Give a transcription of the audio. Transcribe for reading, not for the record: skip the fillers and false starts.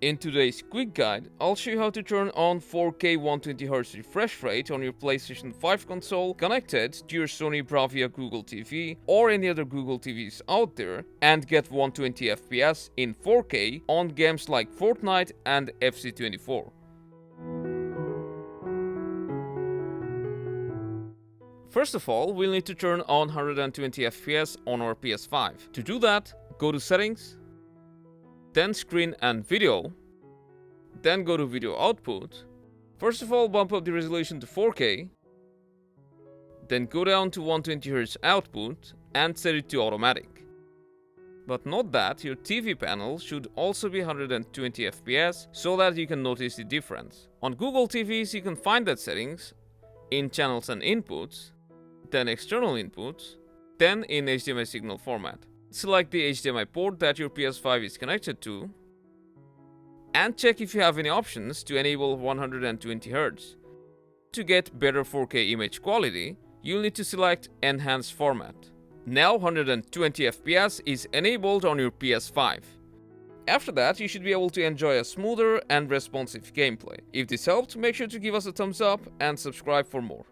In today's quick guide, I'll show you how to turn on 4K 120Hz refresh rate on your PlayStation 5 console connected to your Sony Bravia Google TV or any other Google TVs out there and get 120 FPS in 4K on games like Fortnite and FC24. First of all, we'll need to turn on 120 FPS on our PS5. To do that, go to Settings, then Screen and Video, then go to Video Output. First of all, bump up the resolution to 4K, then go down to 120Hz output and set it to automatic. But note that your TV panel should also be 120 FPS so that you can notice the difference. On Google TVs, you can find that settings in Channels and Inputs, then External Inputs, then in HDMI signal format. Select the HDMI port that your PS5 is connected to and check if you have any options to enable 120Hz. To get better 4K image quality, you'll need to select Enhanced Format. Now 120 FPS is enabled on your PS5. After that, you should be able to enjoy a smoother and responsive gameplay. If this helped, make sure to give us a thumbs up and subscribe for more.